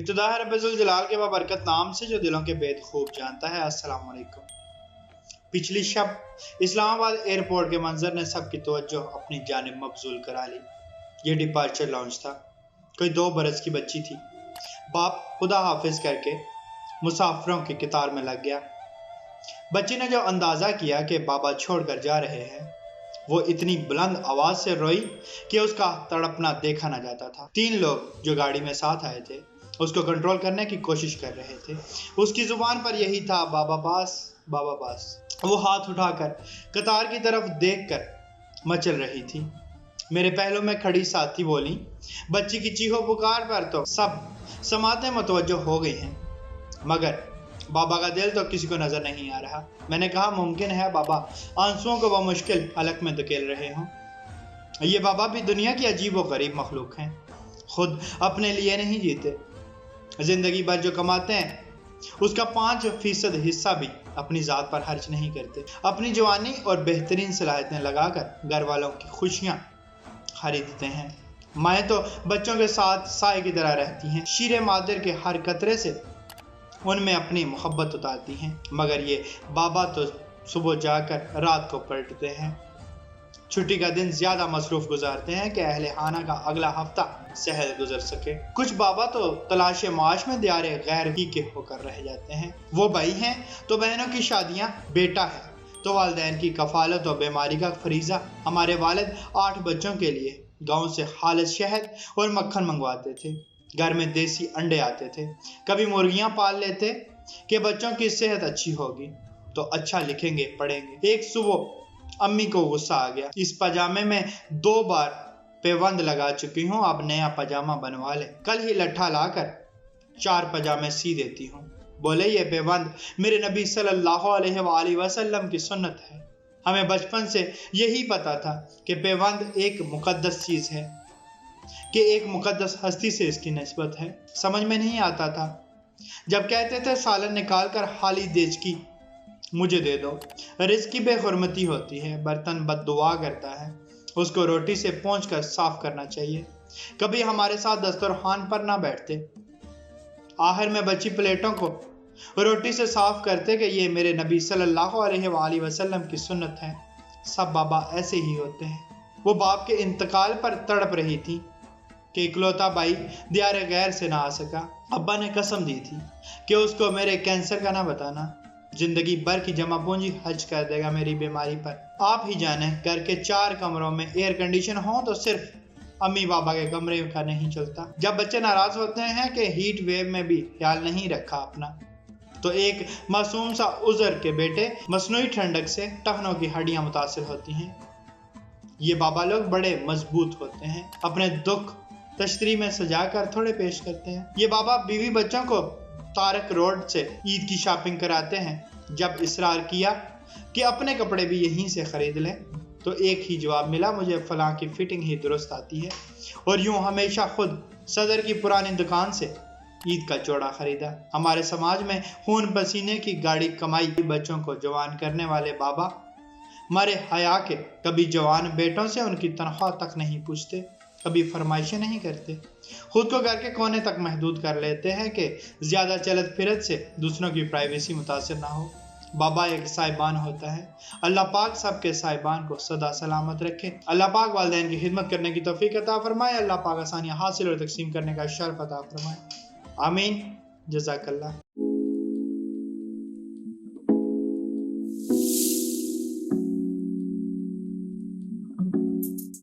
इब्तिदा है रब्बुल जलाल के बाबरकत नाम से जो दिलों के भेद खूब जानता है। अस्सलाम वालेकुम। पिछली शब इस्लामाबाद एयरपोर्ट के मंजर ने सबकी तवज्जो अपनी जानिब मबजूल करा ली। ये डिपार्चर लॉन्च था। कोई 2 बरस की बच्ची थी। बाप खुदा हाफिज करके मुसाफिरों की कतार में लग गया। बच्ची ने जो अंदाजा किया कि बाबा छोड़कर जा रहे हैं, वो इतनी बुलंद आवाज से रोई कि उसका तड़पना देखा न जाता था। 3 लोग जो गाड़ी में साथ आए थे उसको कंट्रोल करने की कोशिश कर रहे थे। उसकी जुबान पर यही था, बाबा पास, बाबा पास। वो हाथ उठाकर कतार की तरफ देखकर मचल रही थी। मेरे पहलू में खड़ी साथी बोली, बच्ची की चीखो पुकार पर तो सब समातें मुतवज्जो हो गई हैं, मगर बाबा का दिल तो किसी को नजर नहीं आ रहा। मैंने कहा, मुमकिन है बाबा आंसुओं को बमुश्किल हलक में धकेल रहे हों। ये बाबा भी दुनिया की अजीब व गरीब मखलूक हैं। खुद अपने लिए नहीं जीते, जिंदगी भर जो कमाते हैं उसका 5% हिस्सा भी अपनी जात पर खर्च नहीं करते। अपनी जवानी और बेहतरीन सलाहियतें लगाकर घर वालों की खुशियां खरीदते हैं। माएँ तो बच्चों के साथ साए की तरह रहती हैं, शीरे मादर के हर कतरे से उनमें अपनी मोहब्बत उतारती हैं। मगर ये बाबा तो सुबह जाकर रात को पलटते हैं। छुट्टी का दिन ज्यादा मसरूफ गुजारते हैं कि अहले खाना का अगला हफ्ता सहल गुजर सके। कुछ बाबा तो तलाश माश में दियारे गैर ही के होकर रह जाते हैं। वो भाई हैं तो बहनों की शादियां, बेटा है तो वालिदैन की कफालत और बीमारी का फरीजा। हमारे वालिद 8 बच्चों के लिए गांव से खालिद शहद और मक्खन मंगवाते थे। घर में देसी अंडे आते थे। कभी मुर्गियां पाल लेते कि बच्चों की सेहत अच्छी होगी तो अच्छा लिखेंगे पढ़ेंगे। एक सुबह अम्मी को गुस्सा आ गया। इस पजामे में 2 बार पेबंद लगा चुकी हूँ, अब नया पजामा बनवा ले। कल ही लट्ठा लाकर 4 पजामे सी देती हूँ। बोले, ये पेबंद मेरे नबी सल्लल्लाहु अलैहि वसल्लम की सुन्नत है। हमें बचपन से यही पता था कि पेबंद एक मुकद्दस चीज है, कि एक मुकद्दस हस्ती से इसकी निस्बत है। समझ में नहीं आता था जब कहते थे सालन निकाल कर खाली देज की मुझे दे दो। रिज़्क़ की बेहुरमती होती है। बर्तन बद्दुआ करता है, उसको रोटी से पोंछ कर साफ करना चाहिए। कभी हमारे साथ दस्तरखान पर ना बैठते, आखिर में बची प्लेटों को रोटी से साफ करते कि ये मेरे नबी सल्लल्लाहु अलैहि वसल्लम की सुन्नत है। सब बाबा ऐसे ही होते हैं। वो बाप के इंतकाल पर तड़प रही थी कि इकलौता भाई दियारे गैर से ना आ सका। अब्बा ने कसम दी थी कि उसको मेरे कैंसर का ना बताना, जिंदगी भर की जमा पूंजी हज कर देगा मेरी बीमारी पर। आप ही जाने, घर के 4 कमरों में एयर कंडीशन हो तो सिर्फ अम्मी बाबा के कमरे का नहीं चलता। जब बच्चे नाराज होते हैं कि हीट वेव में भी ख्याल नहीं रखा अपना, तो एक मासूम सा उज़र के बेटे मसनूई ठंडक से टखनों की हड्डियां मुतासिर होती हैं। ये बाबा लोग बड़े मजबूत होते हैं, अपने दुख तश्तरी में सजाकर थोड़े पेश करते हैं। ये बाबा बीवी बच्चों को तारक रोड से ईद की शॉपिंग कराते हैं। जब इसरार किया कि अपने कपड़े भी यहीं से खरीद लें, तो एक ही जवाब मिला, मुझे फलां की फिटिंग ही दुरुस्त आती है। और यूं हमेशा खुद सदर की पुरानी दुकान से ईद का जोड़ा खरीदा। हमारे समाज में खून पसीने की गाड़ी कमाई बच्चों को जवान करने वाले बाबा मरे हया के कभी जवान बेटों से उनकी तनख्वाह तक नहीं पूछते, कभी फरमाइशें नहीं करते। खुद को घर के कोने तक महदूद कर लेते हैं कि ज्यादा चलत फिरत से दूसरों की प्राइवेसी मुतासिर ना हो। बाबा एक साहिबान होता है। अल्लाह पाक सबके साहिबान को सदा सलामत रखे। अल्लाह पाक वालिदैन की खिदमत करने की तौफीक अता फरमाए। अल्लाह पाक आसानियां हासिल और तकसीम करने का शर्फ अता फरमाए। आमीन। जज़ाकल्लाह।